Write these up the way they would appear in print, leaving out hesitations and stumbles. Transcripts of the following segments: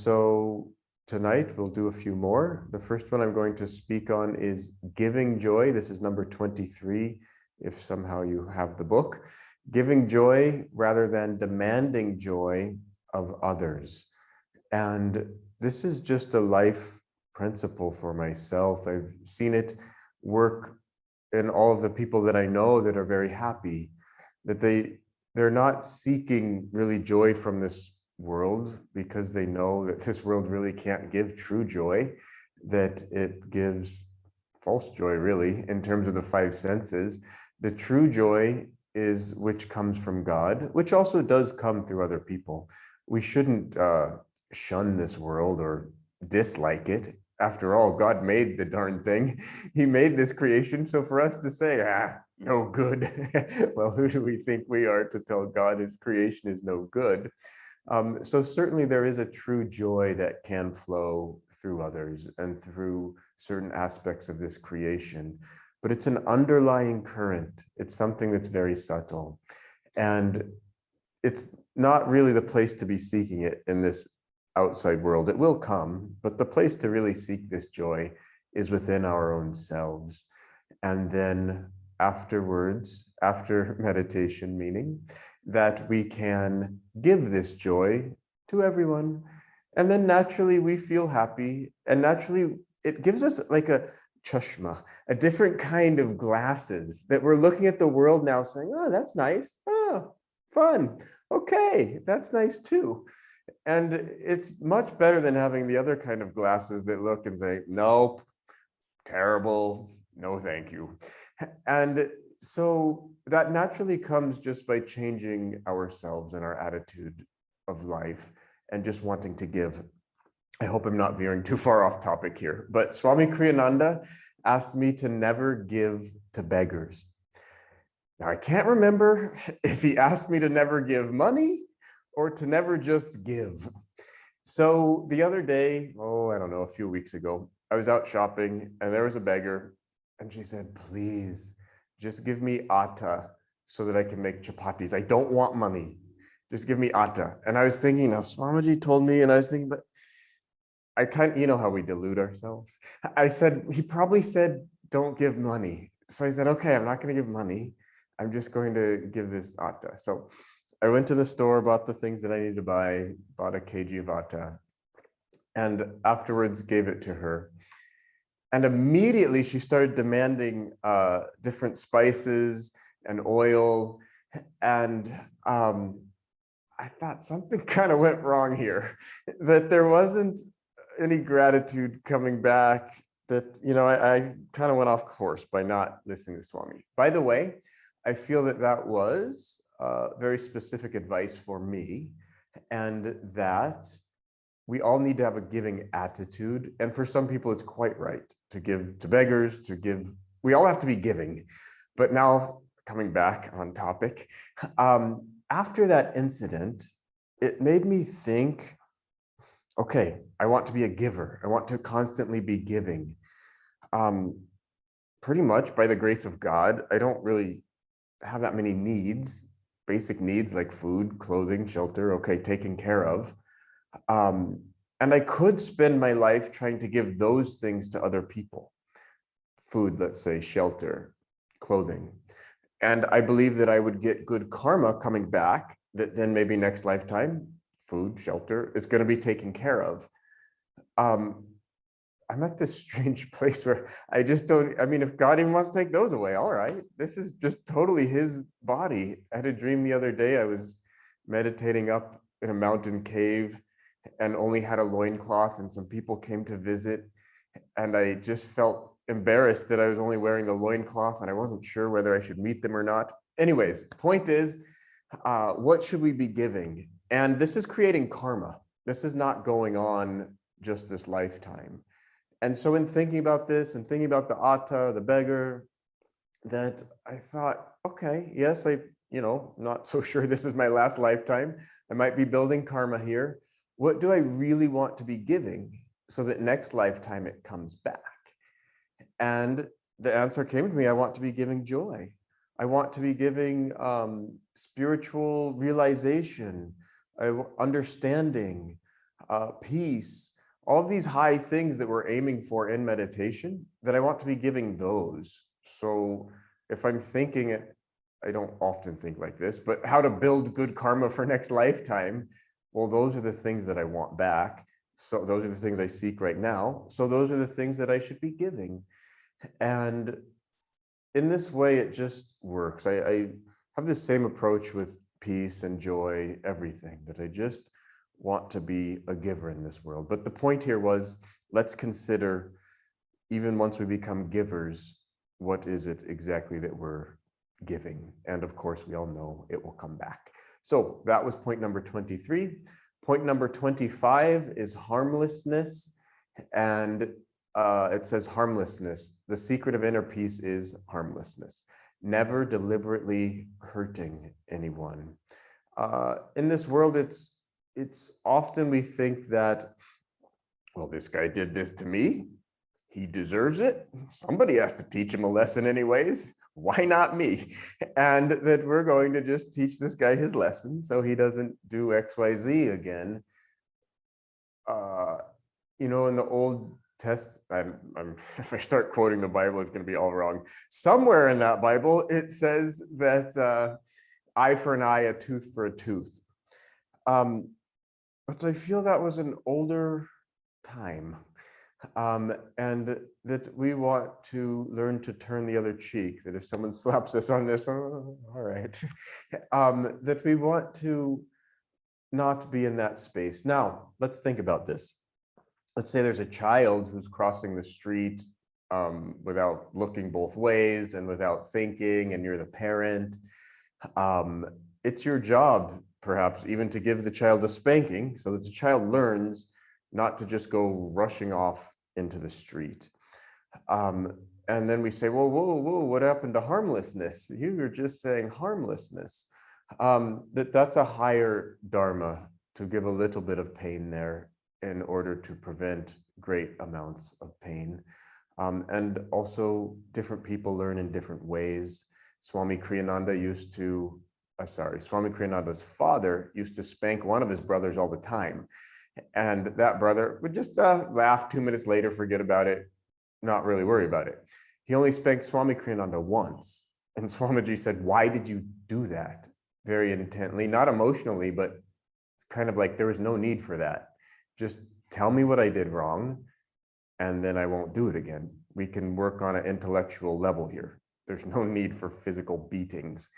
So tonight we'll do a few more. The first one I'm going to speak on is giving joy. This is number 23, if somehow you have the book. Giving joy rather than demanding joy of others. And this is just a life principle for myself. I've seen it work in all of the people that I know that are very happy, that they're not seeking really joy from this world because they know that this world really can't give true joy, that it gives false joy really in terms of the five senses. The true joy is which comes from God, which also does come through other people. We shouldn't shun this world or dislike it. After all, God made the darn thing. He made this creation. So for us to say, no good, well, who do we think we are to tell God his creation is no good? So certainly there is a true joy that can flow through others and through certain aspects of this creation, but it's an underlying current. It's something that's very subtle, and it's not really the place to be seeking it in this outside world. It will come, but the place to really seek this joy is within our own selves. And then afterwards, after meditation, meaning that we can give this joy to everyone. And then naturally we feel happy, and naturally it gives us like a chashma, a different kind of glasses that we're looking at the world now saying, oh, that's nice. Oh, fun. Okay, that's nice too. And it's much better than having the other kind of glasses that look and say, nope, terrible, no thank you. And so that naturally comes just by changing ourselves and our attitude of life and just wanting to give. I hope I'm not veering too far off topic here, but Swami Kriyananda asked me to never give to beggars. Now, I can't remember if he asked me to never give money or to never just give. So the other day, I don't know, a few weeks ago, I was out shopping and there was a beggar and she said, please just give me atta so that I can make chapatis. I don't want money. Just give me atta. And I was thinking, now Swamiji told me, and I was thinking, but I kind of, you know how we delude ourselves. I said, he probably said, don't give money. So I said, okay, I'm not going to give money. I'm just going to give this atta. So I went to the store, bought the things that I needed to buy, bought a kg of atta, and afterwards gave it to her. And immediately she started demanding different spices and oil. And I thought something kind of went wrong here, that there wasn't any gratitude coming back, that, I kind of went off course by not listening to Swami. By the way, I feel that that was very specific advice for me, and that we all need to have a giving attitude. And for some people, it's quite right to give to beggars, to give. We all have to be giving. But now, coming back on topic, after that incident, it made me think, okay, I want to be a giver. I want to constantly be giving. Pretty much by the grace of God, I don't really have that many needs, basic needs like food, clothing, shelter, okay, taken care of. And I could spend my life trying to give those things to other people. Food, let's say, shelter, clothing. And I believe that I would get good karma coming back, that then maybe next lifetime, food, shelter, is going to be taken care of. I'm at this strange place where I just don't, I mean, if God even wants to take those away, all right, this is just totally his body. I had a dream the other day. I was meditating up in a mountain cave and only had a loincloth, and some people came to visit, and I just felt embarrassed that I was only wearing the loincloth and I wasn't sure whether I should meet them or not. Anyways, point is, what should we be giving? And this is creating karma. This is not going on just this lifetime. And so in thinking about this and thinking about the atta, the beggar, that I thought, okay, yes, not so sure this is my last lifetime. I might be building karma here. What do I really want to be giving so that next lifetime it comes back? And the answer came to me, I want to be giving joy. I want to be giving spiritual realization, understanding, peace, all of these high things that we're aiming for in meditation, that I want to be giving those. So if I'm thinking it, I don't often think like this, but how to build good karma for next lifetime, well, those are the things that I want back. So those are the things I seek right now. So those are the things that I should be giving. And in this way, it just works. I have the same approach with peace and joy, everything, that I just want to be a giver in this world. But the point here was, let's consider, even once we become givers, what is it exactly that we're giving? And of course, we all know it will come back. So that was point number 23. Point number 25 is harmlessness. And it says harmlessness. The secret of inner peace is harmlessness. Never deliberately hurting anyone. In this world, it's often we think that, well, this guy did this to me. He deserves it. Somebody has to teach him a lesson anyways. Why not me? And that we're going to just teach this guy his lesson so he doesn't do XYZ again. You know, in the Old Testament, if I start quoting the Bible, it's going to be all wrong. Somewhere in that Bible, it says that eye for an eye, a tooth for a tooth. But I feel that was an older time. And that we want to learn to turn the other cheek, that if someone slaps us on this, oh, all right, that we want to not be in that space. Now, let's think about this. Let's say there's a child who's crossing the street without looking both ways and without thinking, and you're the parent. It's your job, perhaps, even to give the child a spanking so that the child learns not to just go rushing off into the street. And then we say, well, whoa, what happened to harmlessness? You were just saying harmlessness. That's a higher dharma, to give a little bit of pain there in order to prevent great amounts of pain. And also different people learn in different ways. Swami Kriyananda Swami Kriyananda's father used to spank one of his brothers all the time. And that brother would just laugh 2 minutes later, forget about it, not really worry about it. He only spanked Swami Kriyananda once. And Swamiji said, why did you do that? Very intently, not emotionally, but kind of like there was no need for that. Just tell me what I did wrong, and then I won't do it again. We can work on an intellectual level here. There's no need for physical beatings.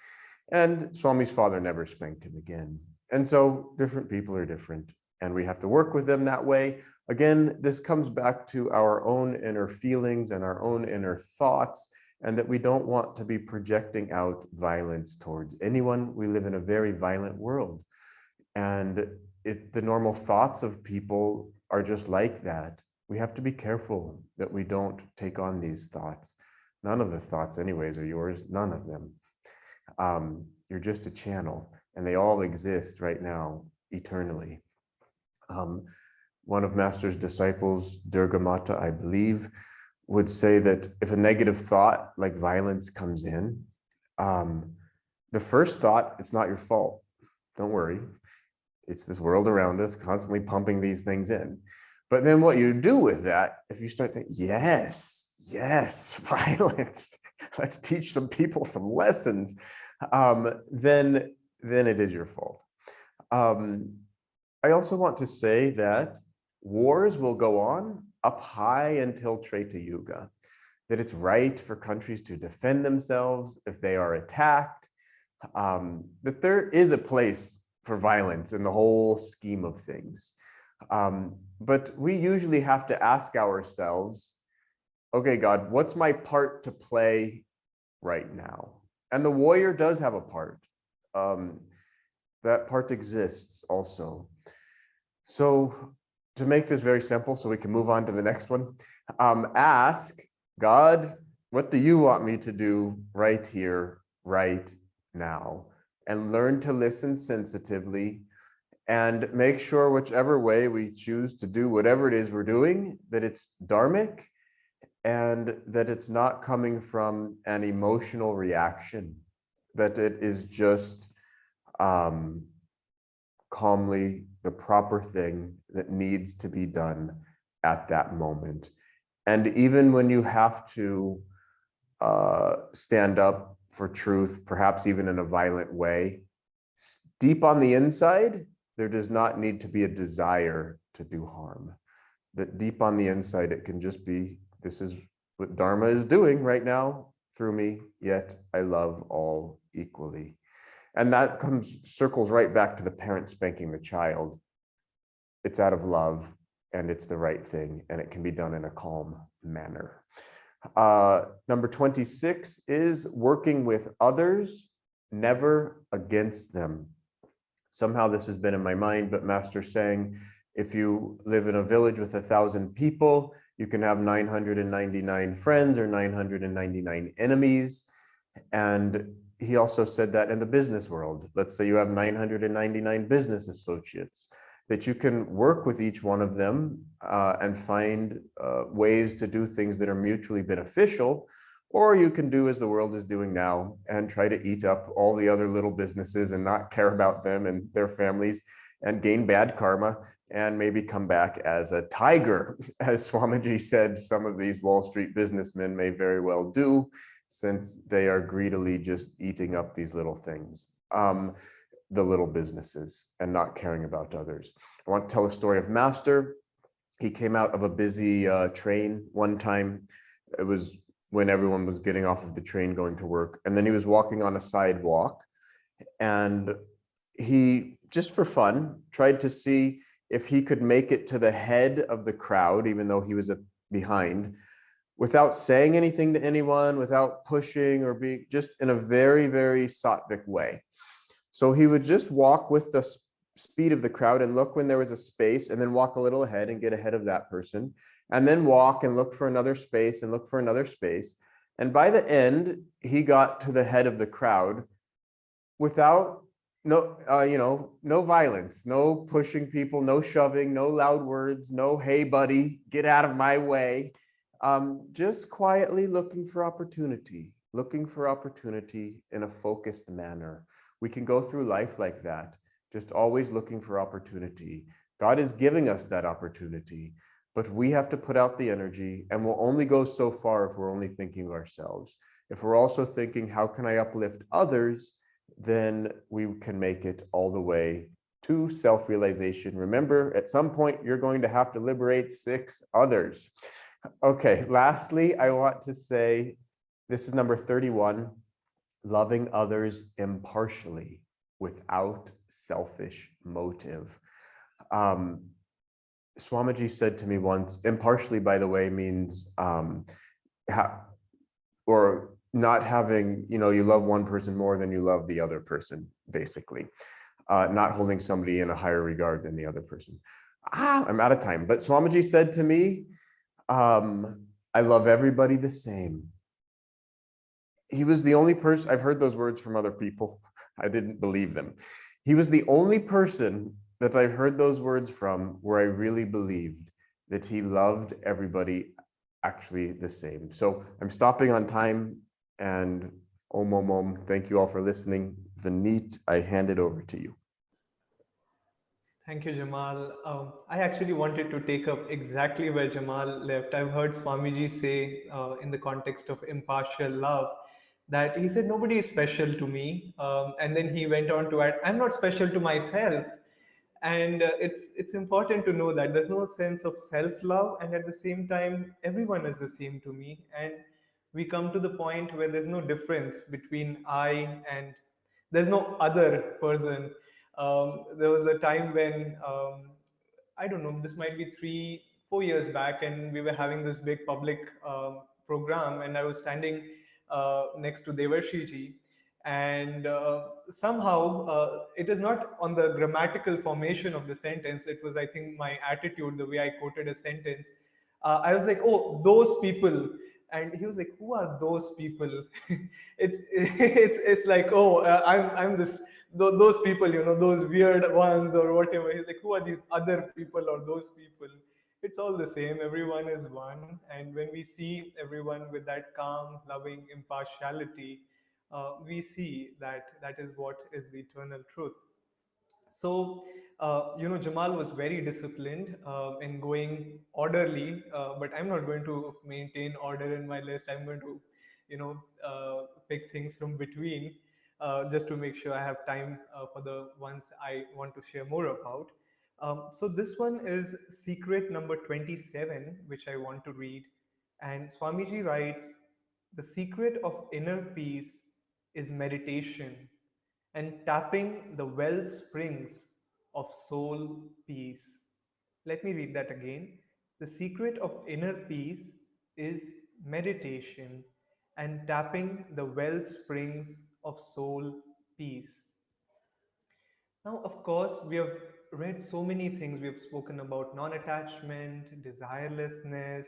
And Swami's father never spanked him again. And so different people are different, and we have to work with them that way. Again, this comes back to our own inner feelings and our own inner thoughts, and that we don't want to be projecting out violence towards anyone. We live in a very violent world, and the normal thoughts of people are just like that. We have to be careful that we don't take on these thoughts. None of the thoughts anyways are yours, none of them. You're just a channel, and they all exist right now, eternally. One of Master's disciples, Durga Mata, I believe, would say that if a negative thought like violence comes in, the first thought, it's not your fault. Don't worry. It's this world around us constantly pumping these things in. But then what you do with that, if you start thinking, yes, violence, let's teach some people some lessons, then it is your fault. I also want to say that wars will go on up high until Treta Yuga, that it's right for countries to defend themselves if they are attacked, that there is a place for violence in the whole scheme of things. But we usually have to ask ourselves, okay, God, what's my part to play right now? And the warrior does have a part. That part exists also. So to make this very simple so we can move on to the next one, ask God, what do you want me to do right here, right now? And learn to listen sensitively, and make sure whichever way we choose to do whatever it is we're doing, that it's dharmic and that it's not coming from an emotional reaction, that it is just calmly the proper thing that needs to be done at that moment. And even when you have to stand up for truth, perhaps even in a violent way, deep on the inside, there does not need to be a desire to do harm. That deep on the inside, it can just be, this is what Dharma is doing right now through me, yet I love all equally. And that circles right back to the parent spanking the child. It's out of love and it's the right thing, and it can be done in a calm manner. Number 26 is working with others, never against them. Somehow this has been in my mind, but Master saying, if you live in a village with 1,000 people, you can have 999 friends or 999 enemies. And he also said that in the business world, let's say you have 999 business associates, that you can work with each one of them and find ways to do things that are mutually beneficial, or you can do as the world is doing now and try to eat up all the other little businesses and not care about them and their families and gain bad karma and maybe come back as a tiger. As Swamiji said, some of these Wall Street businessmen may very well do, since they are greedily just eating up these little things, the little businesses, and not caring about others. I want to tell a story of Master. He came out of a busy train one time. It was when everyone was getting off of the train going to work. And then he was walking on a sidewalk, and he, just for fun, tried to see if he could make it to the head of the crowd, even though he was behind, without saying anything to anyone, without pushing or being, just in a very, very sattvic way. So he would just walk with the speed of the crowd and look when there was a space, and then walk a little ahead and get ahead of that person, and then walk and look for another space and look for another space. And by the end, he got to the head of the crowd without no violence, no pushing people, no shoving, no loud words, no, hey buddy, get out of my way. Just quietly looking for opportunity in a focused manner. We can go through life like that, just always looking for opportunity. God is giving us that opportunity, but we have to put out the energy, and we'll only go so far if we're only thinking of ourselves. If we're also thinking, how can I uplift others, then we can make it all the way to self-realization. Remember, at some point, you're going to have to liberate 6 others. Okay, lastly, I want to say, this is number 31, loving others impartially without selfish motive. Swamiji said to me once, impartially, by the way, means or not having, you love one person more than you love the other person, basically. Not holding somebody in a higher regard than the other person. I'm out of time. But Swamiji said to me, I love everybody the same. He was the only person, I've heard those words from other people. I didn't believe them. He was the only person that I heard those words from where I really believed that he loved everybody actually the same. So I'm stopping on time, and Om, thank you all for listening. Vineet, I hand it over to you. Thank you, Jamal. I actually wanted to take up exactly where Jamal left. I've heard Swamiji say, in the context of impartial love, that he said, nobody is special to me. And then he went on to add, I'm not special to myself. And it's important to know that there's no sense of self-love, and at the same time, everyone is the same to me. And we come to the point where there's no difference between I and there's no other person. There was a time when I don't know, this might be 3 4 years back, and we were having this big public program, and I was standing next to Devarshiji, and somehow it is not on the grammatical formation of the sentence. It was, I think, my attitude, the way I quoted a sentence. I was like, oh, those people. And he was like, who are those people? It's like, oh, I'm this those people, those weird ones or whatever. He's like, who are these other people or those people? It's all the same. Everyone is one. And when we see everyone with that calm, loving impartiality, we see that that is what is the eternal truth. So, Jamal was very disciplined in going orderly, but I'm not going to maintain order in my list. I'm going to, pick things from between just to make sure I have time for the ones I want to share more about. So, this one is secret number 27, which I want to read. And Swamiji writes, the secret of inner peace is meditation and tapping the well springs of soul peace. Let me read that again. The secret of inner peace is meditation and tapping the well springs of soul peace. Now, of course, we have read so many things. We have spoken about non attachment, desirelessness,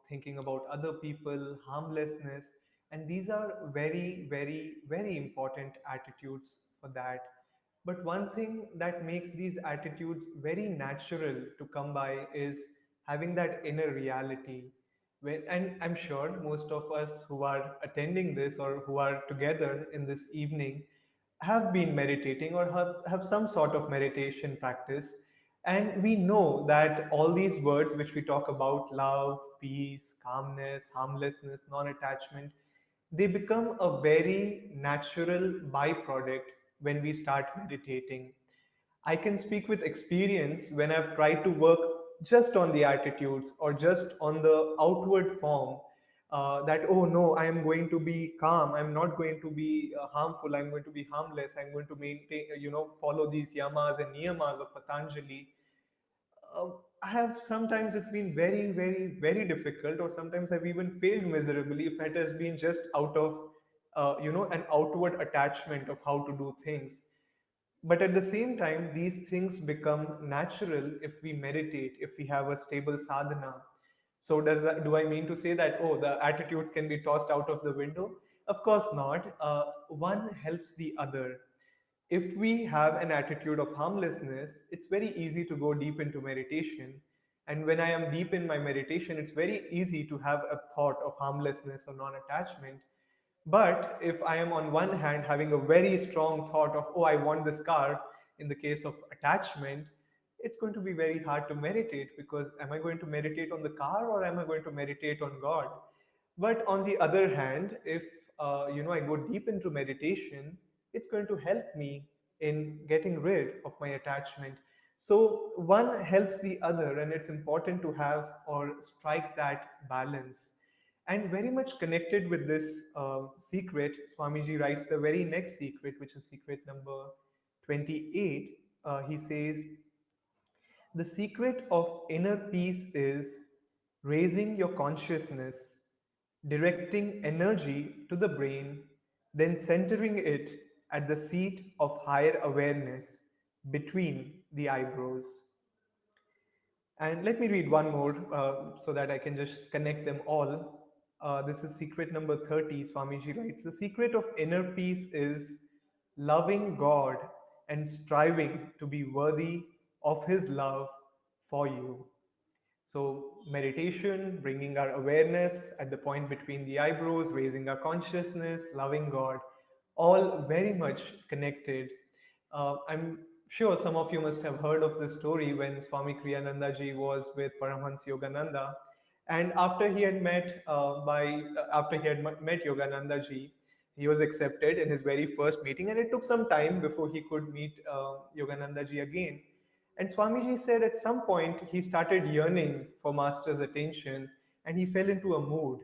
thinking about other people, harmlessness. And these are very, very, very important attitudes for that. But one thing that makes these attitudes very natural to come by is having that inner reality. And I'm sure most of us who are attending this or who are together in this evening have been meditating or have some sort of meditation practice. And we know that all these words which we talk about, love, peace, calmness, harmlessness, non attachment, they become a very natural byproduct when we start meditating. I can speak with experience when I've tried to work just on the attitudes or just on the outward form. That, oh no, I am going to be calm, I'm not going to be harmful, I'm going to be harmless, I'm going to maintain, follow these yamas and niyamas of Patanjali. uh, I have sometimes it's been very, very, very difficult, or sometimes I've even failed miserably if it has been just out of, an outward attachment of how to do things. But at the same time, these things become natural if we meditate, if we have a stable sadhana. So do I mean to say that, oh, the attitudes can be tossed out of the window? Of course not. One helps the other. If we have an attitude of harmlessness, it's very easy to go deep into meditation. And when I am deep in my meditation, it's very easy to have a thought of harmlessness or non attachment. But if I am on one hand having a very strong thought of, oh, I want this car, in the case of attachment, it's going to be very hard to meditate, because am I going to meditate on the car or am I going to meditate on God? But on the other hand, if I go deep into meditation, it's going to help me in getting rid of my attachment. So one helps the other, and it's important to have or strike that balance. And very much connected with this secret, Swamiji writes the very next secret, which is secret number 28. He says, the secret of inner peace is raising your consciousness, directing energy to the brain, then centering it at the seat of higher awareness between the eyebrows. And let me read one more so that I can just connect them all. This is secret number 30. Swamiji writes, the secret of inner peace is loving God and striving to be worthy of His love for you. So, meditation, bringing our awareness at the point between the eyebrows, raising our consciousness, loving God, all very much connected. I'm sure some of you must have heard of the story when Swami Kriyananda ji was with Paramahansa Yogananda, and after he had met Yogananda ji, he was accepted in his very first meeting, and it took some time before he could meet Yogananda ji again. And Swamiji said at some point he started yearning for Master's attention, and he fell into a mood.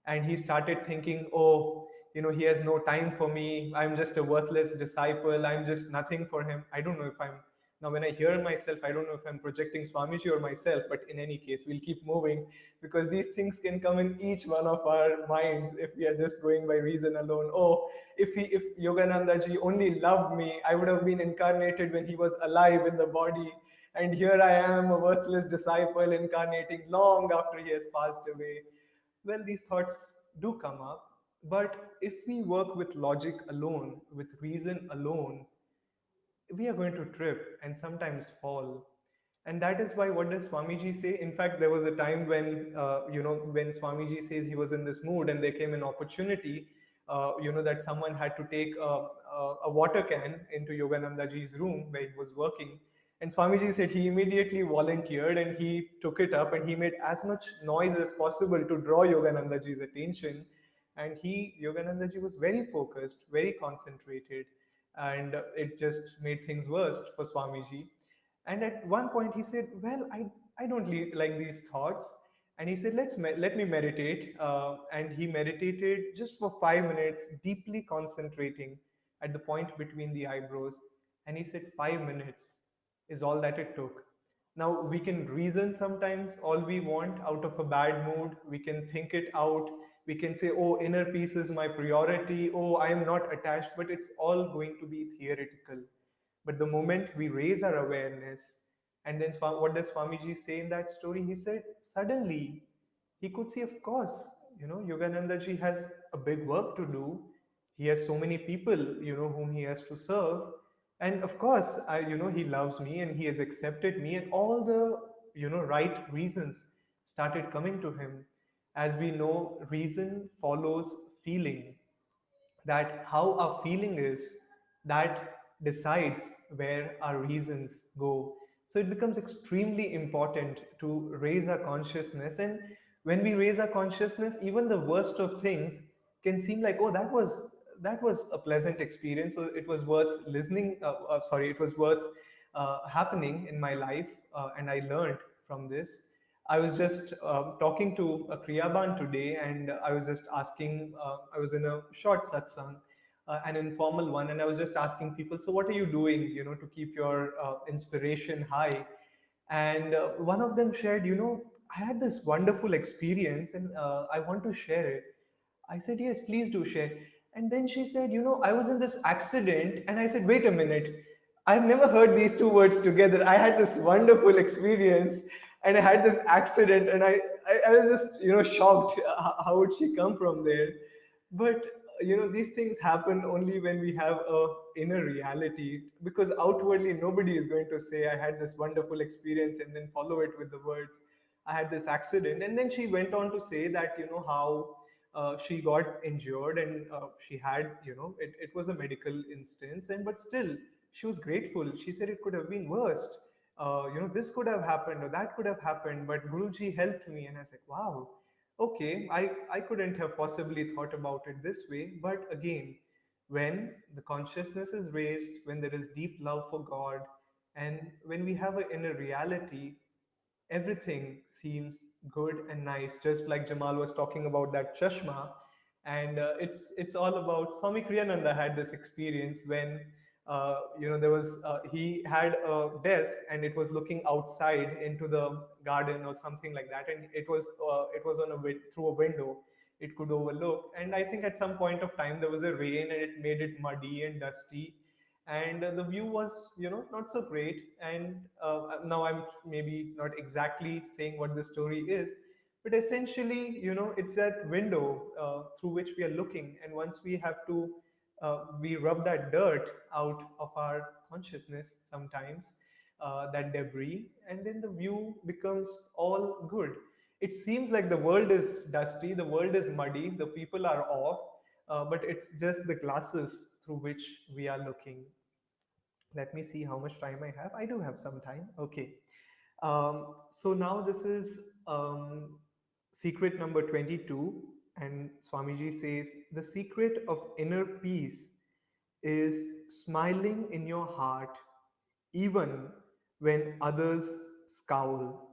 And he started thinking, oh, he has no time for me. I'm just a worthless disciple. I'm just nothing for him. I don't know if I'm, now when I hear myself, I don't know if I'm projecting Swamiji or myself, but in any case, we'll keep moving, because these things can come in each one of our minds if we are just going by reason alone. Oh, if Yogananda ji only loved me, I would have been incarnated when he was alive in the body. And here I am, a worthless disciple, incarnating long after he has passed away. Well, these thoughts do come up, but if we work with logic alone, with reason alone, we are going to trip and sometimes fall. And that is why, what does Swamiji say? In fact, there was a time when, when Swamiji says he was in this mood and there came an opportunity. that someone had to take a water can into Yogananda ji's room where he was working. And Swamiji said he immediately volunteered and he took it up and he made as much noise as possible to draw Yogananda ji's attention. And Yogananda ji was very focused, very concentrated, and it just made things worse for Swamiji. And at one point he said, "Well, I don't like these thoughts." And he said, let me meditate." And he meditated just for 5 minutes, deeply concentrating at the point between the eyebrows. And he said, 5 minutes is all that it took. Now, we can reason sometimes all we want out of a bad mood. We can think it out. We can say, oh, inner peace is my priority. Oh, I am not attached. But it's all going to be theoretical. But the moment we raise our awareness, and then what does Swamiji say in that story? He said, suddenly he could see, of course, Yogananda ji has a big work to do. He has so many people, whom he has to serve. And of course, he loves me and he has accepted me, and all the, right reasons started coming to him. As we know, reason follows feeling, that how our feeling is, that decides where our reasons go. So it becomes extremely important to raise our consciousness. And when we raise our consciousness, even the worst of things can seem like, oh, that was a pleasant experience, so it was worth listening, sorry, it was worth happening in my life, and I learned from this. I was just talking to a Kriyaban today, and I was just asking, I was in a short satsang, an informal one, and I was just asking people, so what are you doing, to keep your inspiration high? And one of them shared, I had this wonderful experience, and I want to share it. I said, yes, please do share. And then she said, I was in this accident. And I said, wait a minute. I've never heard these two words together. I had this wonderful experience and I had this accident. And I was just, shocked. How would she come from there? But, these things happen only when we have a inner reality, because outwardly nobody is going to say, I had this wonderful experience and then follow it with the words, I had this accident. And then she went on to say that, how she got injured, and she had, it was a medical instance, and but still she was grateful. She said it could have been worst. This could have happened or that could have happened, but Guruji helped me. And I said, wow, okay, I couldn't have possibly thought about it this way. But again, when the consciousness is raised, when there is deep love for God, and when we have an inner reality, everything seems good and nice. Just like Jamal was talking about that chashma, and it's all about Swami Kriyananda had this experience when there was he had a desk and it was looking outside into the garden or something like that, and it was on through a window. It could overlook, and I think at some point of time there was a rain and it made it muddy and dusty, and the view was not so great. And now I'm maybe not exactly saying what the story is, but essentially it's that window through which we are looking, and once we have to we rub that dirt out of our consciousness sometimes, that debris, and then the view becomes all good. It seems like the world is dusty, the world is muddy, the people are off, but it's just the glasses through which we are looking. Let me see how much time I have. I do have some time. Okay. So now this is secret number 22. And Swamiji says the secret of inner peace is smiling in your heart even when others scowl.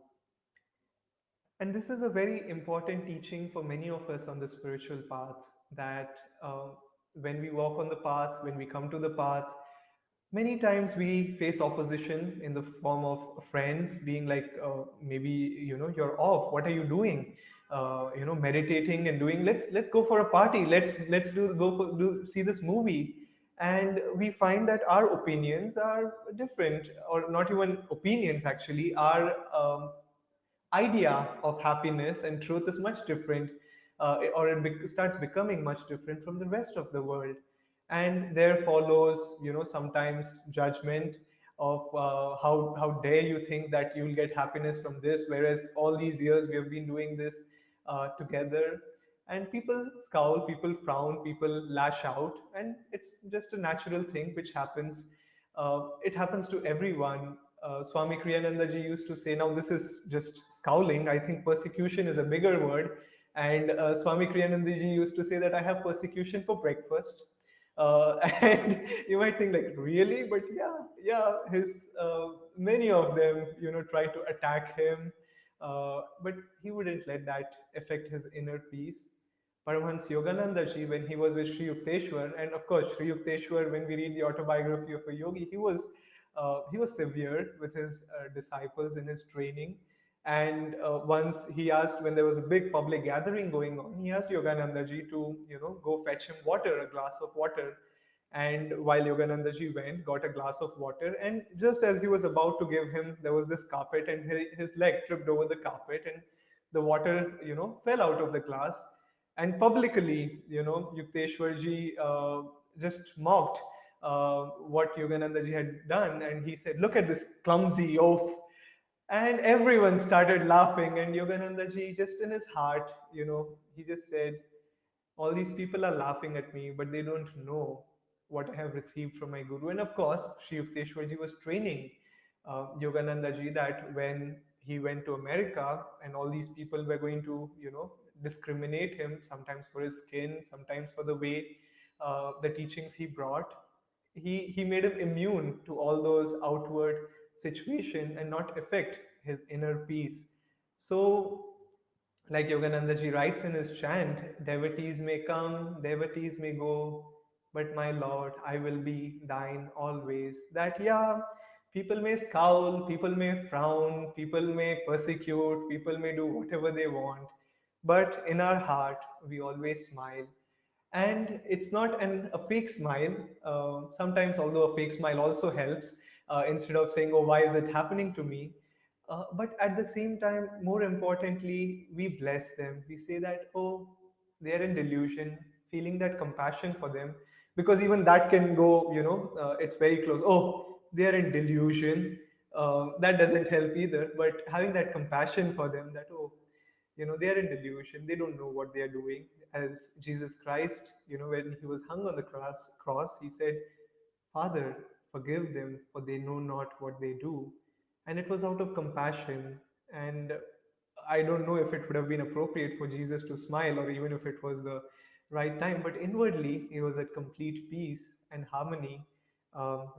And this is a very important teaching for many of us on the spiritual path, that when we walk on the path, when we come to the path, many times we face opposition in the form of friends being like, maybe you're off. What are you doing? Meditating and doing. Let's go for a party. Let's see this movie. And we find that our opinions are different, or not even opinions actually. Our idea of happiness and truth is much different, or starts becoming much different from the rest of the world. And there follows sometimes judgment of how dare you think that you will get happiness from this, whereas all these years we have been doing this together. and people scowl, people frown, people lash out, and it's just a natural thing which happens. It happens to everyone. Swami Kriyananda ji used to say, now this is just scowling, I think persecution is a bigger word. And Swami Kriyananda ji used to say that I have persecution for breakfast. And you might think like, really? But yeah, yeah, his many of them, try to attack him, but he wouldn't let that affect his inner peace. Paramhans Yogananda ji, when he was with Sri Yukteswar, and of course Sri Yukteswar, when we read the autobiography of a yogi, he was severe with his disciples in his training. And once he asked, when there was a big public gathering going on, he asked Yogananda ji to, go fetch him water, a glass of water. And while Yogananda ji went, got a glass of water, and just as he was about to give him, there was this carpet, and his leg tripped over the carpet, and the water, fell out of the glass. And publicly, Yukteswar ji just mocked what Yogananda ji had done, and he said, "Look at this clumsy oaf." And everyone started laughing, and Yogananda ji, just in his heart, he just said, all these people are laughing at me, but they don't know what I have received from my guru. And of course, Sri Yukteswarji was training Yogananda ji that when he went to America and all these people were going to, discriminate him, sometimes for his skin, sometimes for the way the teachings he brought, he made him immune to all those outward situation and not affect his inner peace. So like Yogananda ji writes in his chant, devotees may come, devotees may go, but my Lord, I will be thine always. That, yeah, people may scowl, people may frown, people may persecute, people may do whatever they want, but in our heart, we always smile. And it's not a fake smile. Sometimes, although a fake smile also helps, instead of saying, oh, why is it happening to me? But at the same time, more importantly, we bless them. We say that, oh, they're in delusion, feeling that compassion for them. Because even that can go, it's very close. Oh, they're in delusion. That doesn't help either. But having that compassion for them, that, oh, they're in delusion, they don't know what they are doing. As Jesus Christ, when he was hung on the cross, he said, Father, forgive them, for they know not what they do. And it was out of compassion. And I don't know if it would have been appropriate for Jesus to smile, or even if it was the right time, but inwardly he was at complete peace and harmony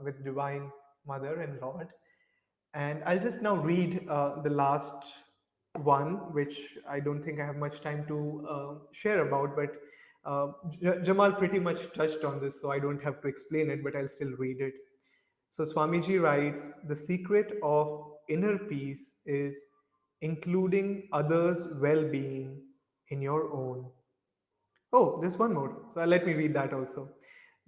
with Divine Mother and Lord. And I'll just now read the last one, which I don't think I have much time to share about, but Jamal pretty much touched on this, so I don't have to explain it, but I'll still read it. So Swamiji writes, the secret of inner peace is including others' well being in your own. Oh, there's one more. So let me read that also.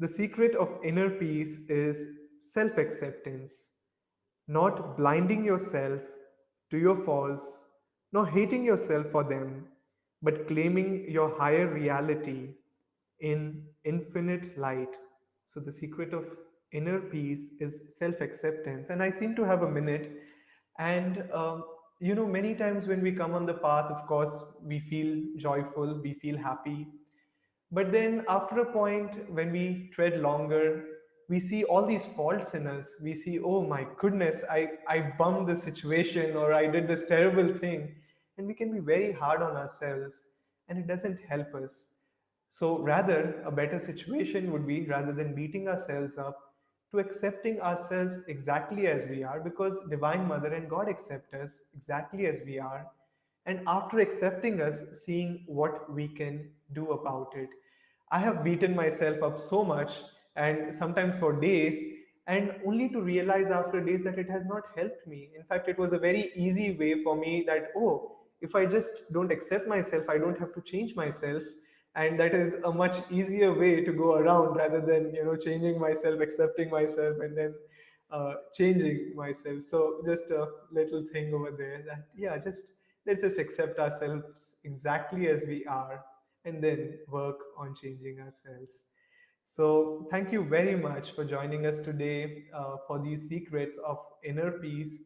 The secret of inner peace is self acceptance, not blinding yourself to your faults, nor hating yourself for them, but claiming your higher reality in infinite light. So, the secret of inner peace is self acceptance. And I seem to have a minute. And, many times when we come on the path, of course, we feel joyful, we feel happy, but then after a point, when we tread longer, we see all these faults in us. We see, oh my goodness, I bummed the situation, or I did this terrible thing. And we can be very hard on ourselves, and it doesn't help us. So rather, a better situation would be, rather than beating ourselves up, to accepting ourselves exactly as we are, because Divine Mother and God accept us exactly as we are. And after accepting us, seeing what we can do about it. I have beaten myself up so much, and sometimes for days, and only to realize after days that it has not helped me. In fact, it was a very easy way for me that, oh, if I just don't accept myself, I don't have to change myself. And that is a much easier way to go around, rather than changing myself, accepting myself, and then changing myself. So just a little thing over there, that yeah, just let's just accept ourselves exactly as we are, and then work on changing ourselves. So thank you very much for joining us today for these secrets of inner peace.